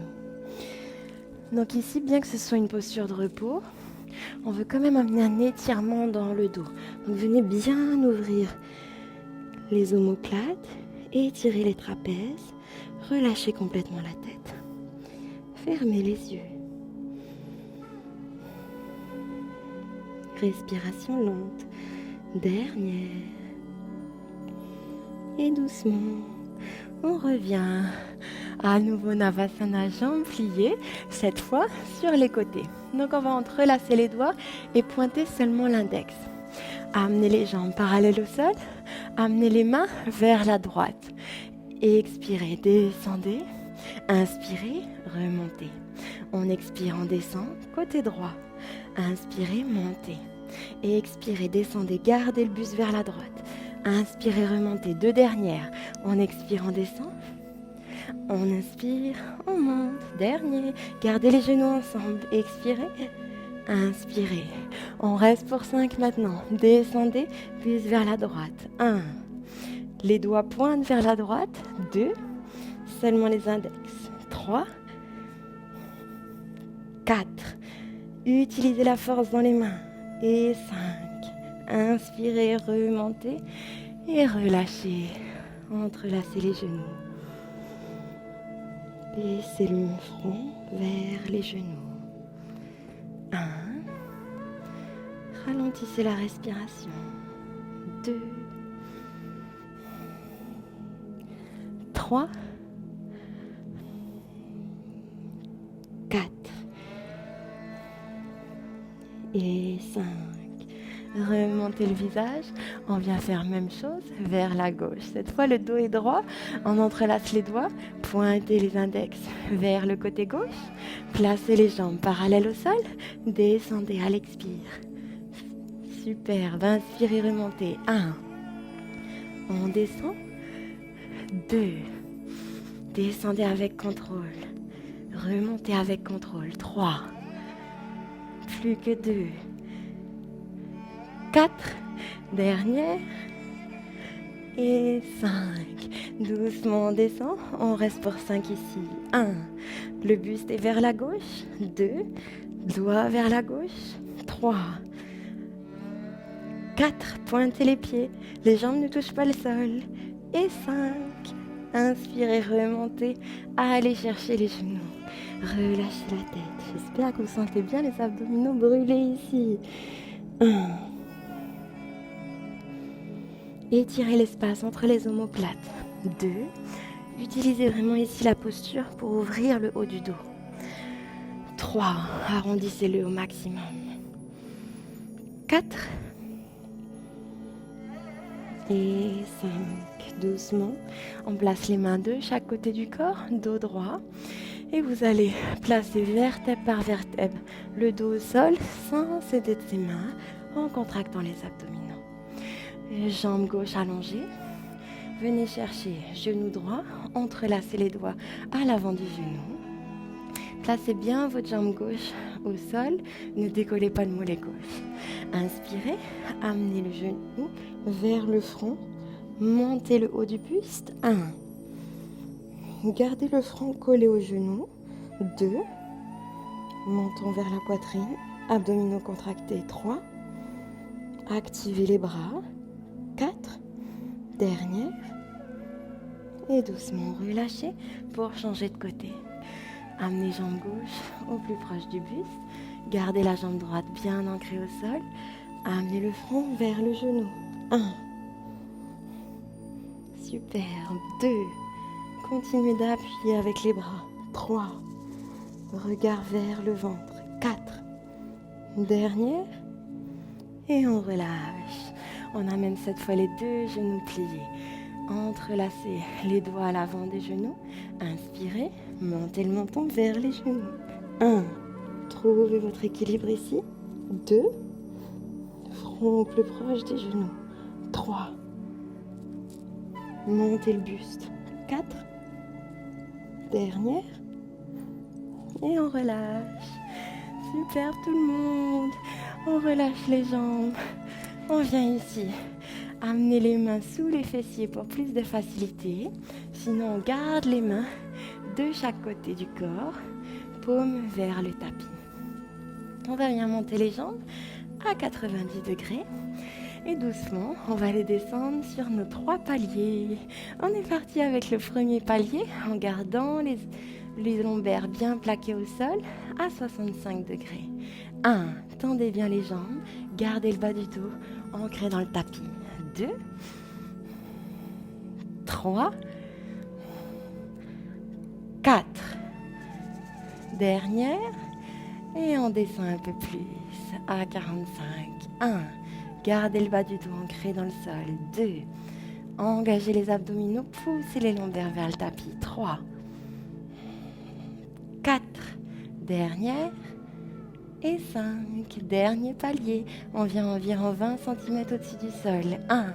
Donc ici, bien que ce soit une posture de repos, on veut quand même amener un étirement dans le dos. Donc venez bien ouvrir les omoplates, étirer les trapèzes, relâchez complètement la tête. Fermez les yeux. respiration lente. Dernière. Et doucement, on revient. À nouveau Navasana, jambes pliées, cette fois sur les côtés. Donc on va entrelacer les doigts et pointer seulement l'index. Amenez les jambes parallèles au sol, amenez les mains vers la droite. Et expirez, descendez, inspirez, remontez. On expire, on descend, côté droit. Inspirez, montez. Et expirez, descendez, gardez le buste vers la droite. Inspirez, remontez, deux dernières. On expire, on descend. On inspire, on monte, dernier. Gardez les genoux ensemble, expirez, inspirez. On reste pour 5 maintenant. Descendez, buste vers la droite. 1. Les doigts pointent vers la droite. 2. Seulement les index. 3. 4. Utilisez la force dans les mains. Et 5. Inspirez, remontez et relâchez. Entrelacez les genoux. Baissez le front vers les genoux. 1. Ralentissez la respiration. 2. 3. 4. Et 5. Remontez le visage. On vient faire même chose vers la gauche. Cette fois, le dos est droit. On entrelace les doigts. Pointez les index vers le côté gauche. Placez les jambes parallèles au sol. Descendez à l'expire. Superbe. Inspirez, remontez. 1. On descend. 2. Descendez avec contrôle. Remontez avec contrôle. 3. Plus que 2. 4. Dernière. Et 5. Doucement on descend. On reste pour 5 ici. 1. Le buste est vers la gauche. 2. Doigt vers la gauche. 3. 4. Pointez les pieds. Les jambes ne touchent pas le sol. Et 5. Inspirez, remontez. Allez chercher les genoux. Relâchez la tête. J'espère que vous sentez bien les abdominaux brûlés ici. 1. Étirez l'espace entre les omoplates. 2. Utilisez vraiment ici la posture pour ouvrir le haut du dos. 3. Arrondissez-le au maximum. 4. Et 5. Doucement, on place les mains de chaque côté du corps, dos droit. Et vous allez placer vertèbre par vertèbre le dos au sol sans céder de ses mains en contractant les abdominaux. Jambe gauche allongée. Venez chercher genou droit, entrelacez les doigts à l'avant du genou. Placez bien votre jambe gauche au sol, ne décollez pas le mollet gauche. Inspirez, amenez le genou vers le front, montez le haut du buste. 1. Gardez le front collé au genou. 2. Montons vers la poitrine, abdominaux contractés. 3. Activez les bras. 4. Dernière. Et doucement relâchez pour changer de côté. Amenez jambe gauche au plus proche du buste. Gardez la jambe droite bien ancrée au sol. Amenez le front vers le genou. 1. Superbe. 2. Continuez d'appuyer avec les bras. 3. Regard vers le ventre. 4. Dernière. Et on relâche. On amène cette fois les deux genoux pliés. Entrelacez les doigts à l'avant des genoux. Inspirez, montez le menton vers les genoux. 1. Trouvez votre équilibre ici. 2. Front au plus proche des genoux. 3. Montez le buste. 4. Dernière. Et on relâche. Super tout le monde. On relâche les jambes. On vient ici. Amenez les mains sous les fessiers pour plus de facilité. Sinon, on garde les mains de chaque côté du corps. Paume vers le tapis. On va bien monter les jambes à 90 degrés. Et doucement, on va les descendre sur nos 3 paliers. On est parti avec le premier palier en gardant les lombaires bien plaqués au sol à 65 degrés. 1. Tendez bien les jambes. Gardez le bas du dos ancré dans le tapis. 2. 3. 4. Dernière. Et on descend un peu plus. À 45. 1. Gardez le bas du dos ancré dans le sol. 2. Engagez les abdominaux. Poussez les lombaires vers le tapis. 3. 4. Dernière. Et 5. Dernier palier. On vient environ 20 cm au-dessus du sol. 1.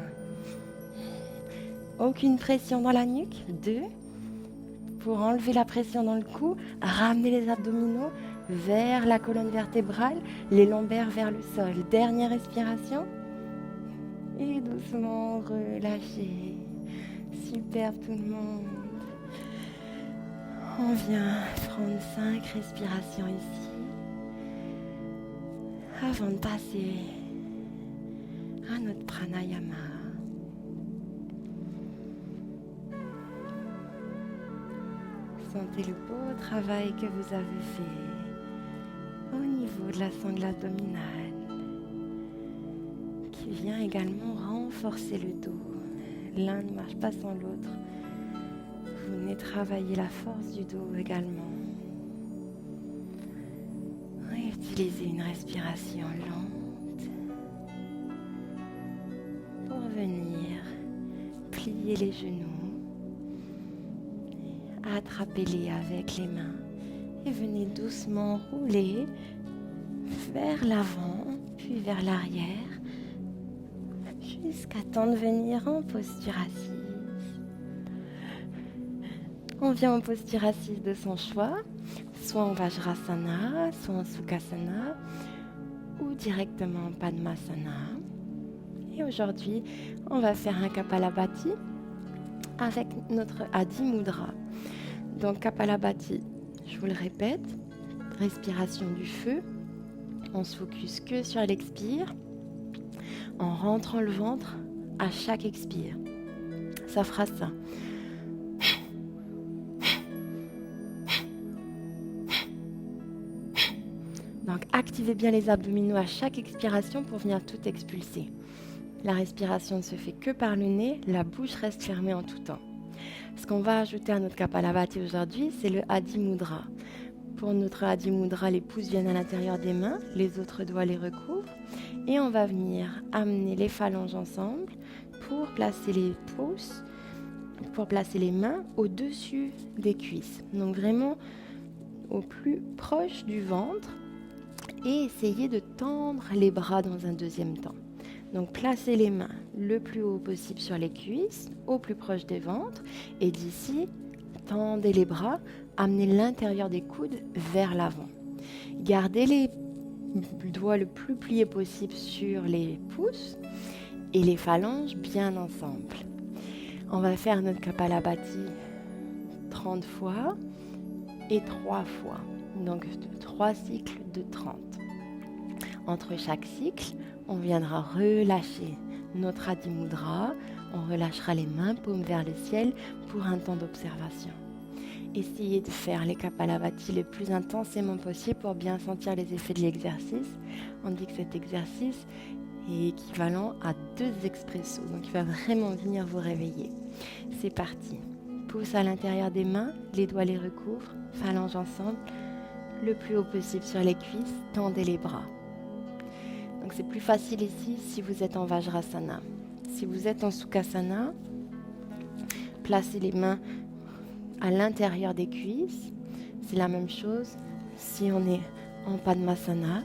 Aucune pression dans la nuque. 2. Pour enlever la pression dans le cou, ramenez les abdominaux vers la colonne vertébrale, les lombaires vers le sol. Dernière respiration. Et doucement relâchez. Superbe tout le monde. On vient prendre 5 respirations ici. Avant de passer à notre pranayama. Sentez le beau travail que vous avez fait au niveau de la sangle abdominale qui vient également renforcer le dos. L'un ne marche pas sans l'autre. Vous venez travailler la force du dos également. Et utilisez une respiration lente pour venir plier les genoux. Attrapez-les avec les mains et venez doucement rouler vers l'avant, puis vers l'arrière, jusqu'à temps de venir en posture assise. On vient en posture assise de son choix, soit en Vajrasana, soit en Sukhasana, ou directement en Padmasana. Et aujourd'hui, on va faire un Kapalabhati avec notre Adi Mudra. Donc Kapalabhati, je vous le répète, respiration du feu, on se focus que sur l'expire, en rentrant le ventre à chaque expire. Ça fera ça. Donc activez bien les abdominaux à chaque expiration pour venir tout expulser. La respiration ne se fait que par le nez, la bouche reste fermée en tout temps. Ce qu'on va ajouter à notre Kapalabhati aujourd'hui, c'est le Adi Mudra. Pour notre Adi Mudra, les pouces viennent à l'intérieur des mains, les autres doigts les recouvrent. Et on va venir amener les phalanges ensemble pour placer les pouces, pour placer les mains au-dessus des cuisses. Donc vraiment au plus proche du ventre et essayer de tendre les bras dans un deuxième temps. Donc placez les mains le plus haut possible sur les cuisses, au plus proche des ventres. Et d'ici, tendez les bras, amenez l'intérieur des coudes vers l'avant. Gardez les doigts le plus pliés possible sur les pouces et les phalanges bien ensemble. On va faire notre Kapalabhati 30 fois et 3 fois. Donc 3 cycles de 30. Entre chaque cycle, on viendra relâcher notre Adi Mudra, on relâchera les mains, paumes vers le ciel pour un temps d'observation. Essayez de faire les Kapalabhati le plus intensément possible pour bien sentir les effets de l'exercice. On dit que cet exercice est équivalent à 2 expressos, donc il va vraiment venir vous réveiller. C'est parti. Pouce à l'intérieur des mains, les doigts les recouvrent, phalanges ensemble, le plus haut possible sur les cuisses, tendez les bras. Donc c'est plus facile ici si vous êtes en Vajrasana. Si vous êtes en Sukhasana, placez les mains à l'intérieur des cuisses. C'est la même chose si on est en Padmasana.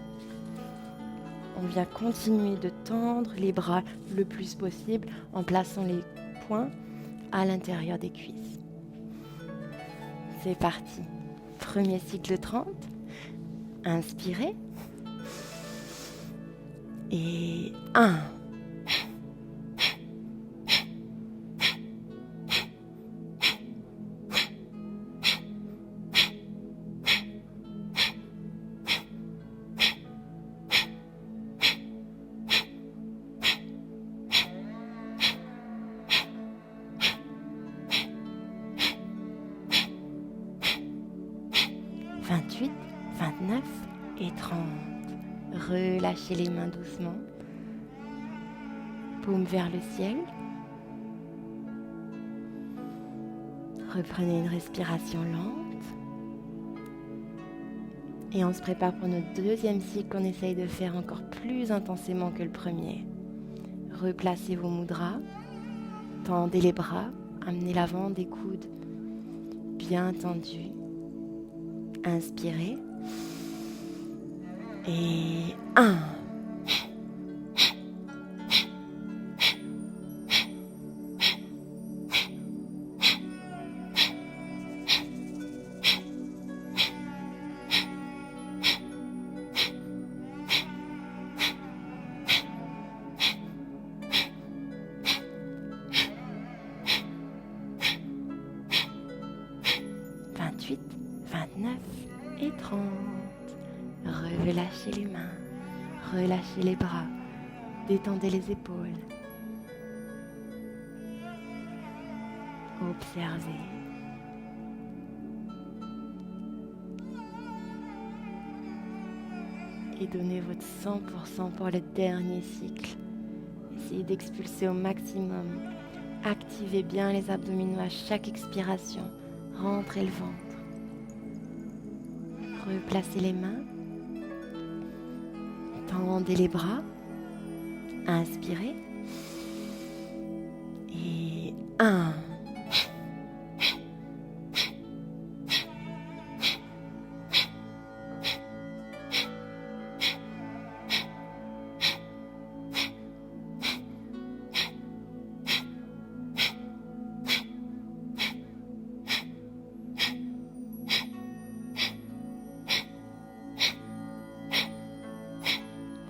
On vient continuer de tendre les bras le plus possible en plaçant les poings à l'intérieur des cuisses. C'est parti. Premier cycle 30. Inspirez. Et 1. 28, 29 et 30. Relâchez les mains doucement. Paume vers le ciel. Reprenez une respiration lente. Et on se prépare pour notre deuxième cycle qu'on essaye de faire encore plus intensément que le premier. Replacez vos mudras. Tendez les bras. Amenez l'avant des coudes bien tendus. Inspirez. Et 1. 28, 29 et 30. Relâchez les mains, relâchez les bras, détendez les épaules. Observez. Et donnez votre 100% pour le dernier cycle. Essayez d'expulser au maximum. Activez bien les abdominaux à chaque expiration. Rentrez le ventre. Replacez les mains. Tendez les bras. Inspirez. Et 1.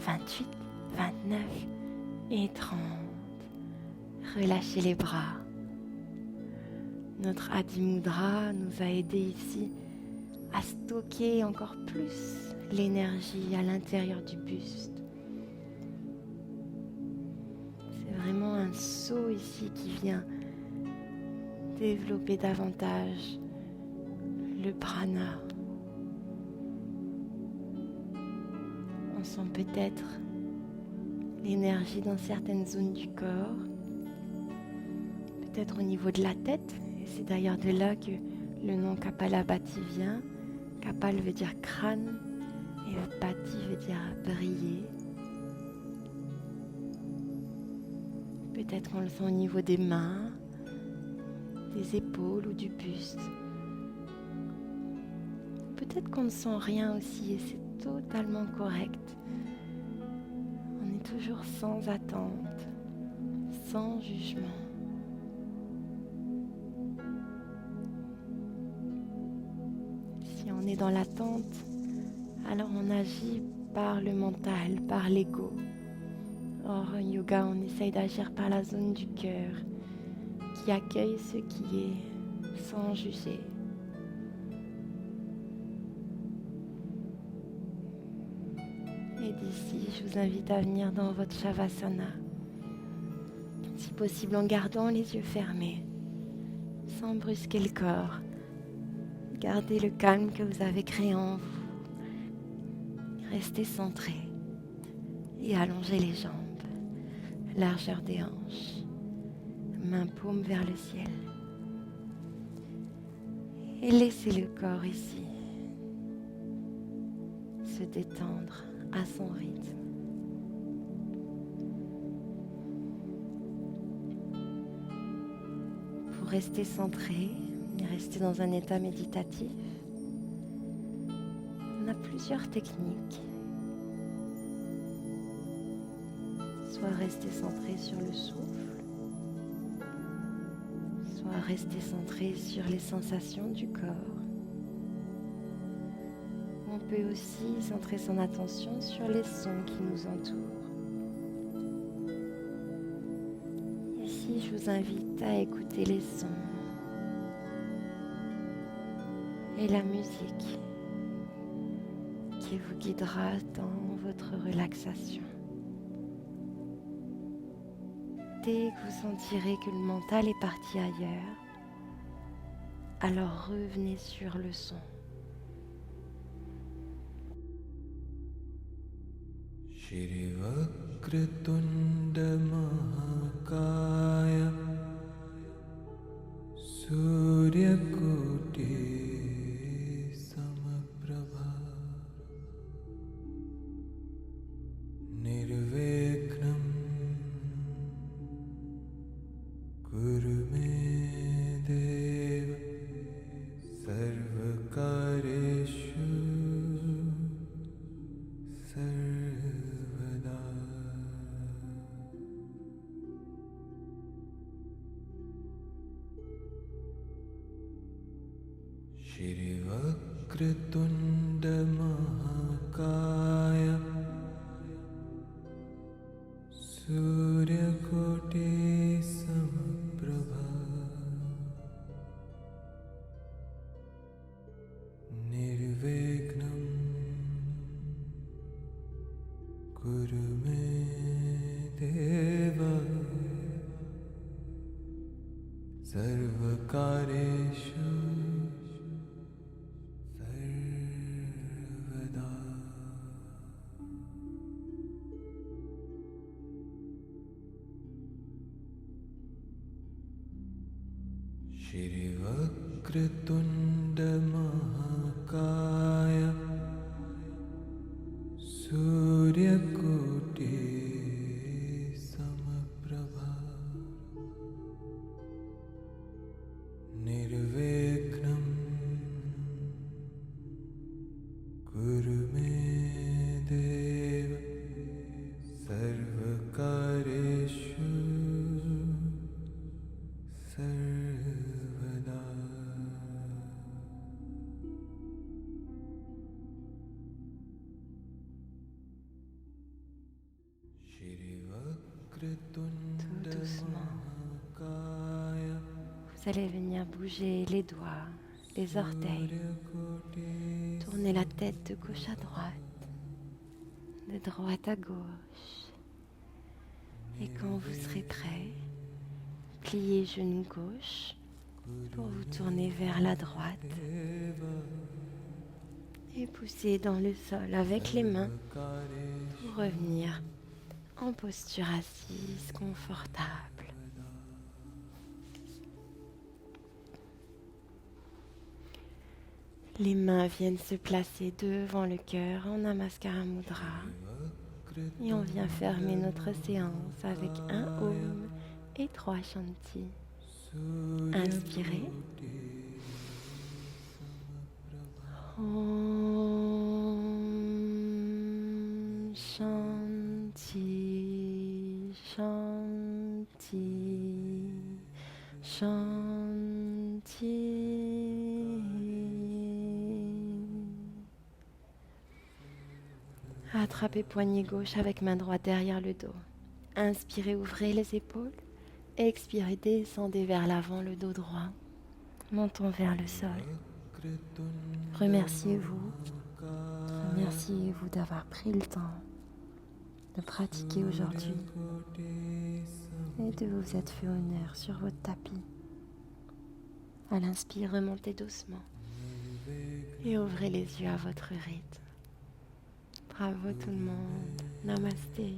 28, 29 et 30. Relâchez les bras. Notre Adi Mudra nous a aidés ici à stocker encore plus l'énergie à l'intérieur du buste. C'est vraiment un saut ici qui vient développer davantage le prana. On sent peut-être l'énergie dans certaines zones du corps, peut-être au niveau de la tête, et c'est d'ailleurs de là que le nom Kapalabhati vient. Kapal veut dire crâne et Bhati veut dire briller. Peut-être qu'on le sent au niveau des mains, des épaules ou du buste. Peut-être qu'on ne sent rien aussi et c'est totalement correct. On est toujours sans attente, sans jugement. Si on est dans l'attente, alors on agit par le mental, par l'ego. Or, en yoga, on essaye d'agir par la zone du cœur qui accueille ce qui est sans juger. Et d'ici, je vous invite à venir dans votre Shavasana, si possible en gardant les yeux fermés, sans brusquer le corps. Gardez le calme que vous avez créé en vous. Restez centré et allongez les jambes, largeur des hanches, main paume vers le ciel. Et laissez le corps ici se détendre à son rythme. Pour rester centré et rester dans un état méditatif, on a plusieurs techniques. Soit rester centré sur le souffle, soit rester centré sur les sensations du corps. On peut aussi centrer son attention sur les sons qui nous entourent. Ici, je vous invite à écouter les sons et la musique qui vous guidera dans votre relaxation. Dès que vous sentirez que le mental est parti ailleurs, alors revenez sur le son. Shrivakratunda Mahakaya Suryakote Samaprabha Nirviknam Kuru me Deva Sarvakareshu Sarvada Shrivakratunda Mahakaya Suryakote Samaprabha Nirviknam Kuru me Deva Sarvakareshu Sarvada Shrivakratunda Mahakaya Suryakote Samaprabha Nirviknam Kuru me Deva Sarvakareshu Sarvada Tout Shrivakratunda doucement, Mahakaya vous allez venir bouger les doigts, les orteils, Suryakote tourner la tête de gauche à droite, de droite à gauche. Et quand vous serez prêt, pliez genou gauche pour vous tourner vers la droite et pousser dans le sol avec les mains pour revenir en posture assise confortable. Les mains viennent se placer devant le cœur en Namaskara Mudra et on vient fermer notre séance avec un Om et 3 Shanti. Inspirez. Om Shanti Shanti Shanti. Attrapez poignet gauche avec main droite derrière le dos. Inspirez, ouvrez les épaules. Expirez, descendez vers l'avant le dos droit. Montons vers le sol. Remerciez-vous. Remerciez-vous d'avoir pris le temps de pratiquer aujourd'hui et de vous être fait honneur sur votre tapis. À l'inspire, remontez doucement et ouvrez les yeux à votre rythme. Bravo tout le monde. Namasté.